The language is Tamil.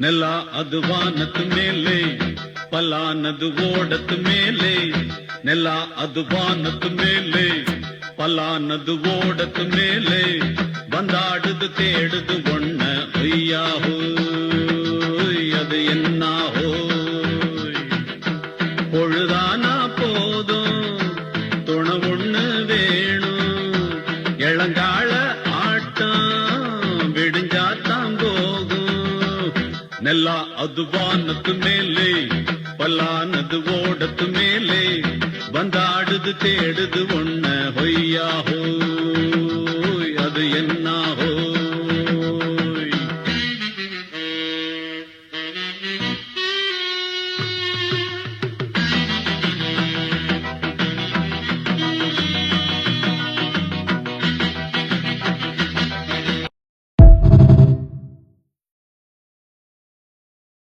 ನೆಲ ಅದು ವಾನದ ಮೇಲೆ ಪಲಾನದು ಓಡದ ಮೇಲೆ ನೆಲ ಅದು ವಾನದ ಮೇಲೆ பலானது ஓடத்து மேலே வந்தாடுது தேடுது ஒண்ண ஐயாஹோ அது என்னாஹோ பொழுதானா போதும் துணை ஒண்ணு வேணும் இளங்கால ஆட்டம் விடிஞ்சாத்தான் போகும் நெல்லா அது வானத்து மேலே பலானது ஓடத்து மேலே வந்தாடுது தேடுது ஒண்ண ஹொய்யாஹோ அது என்ன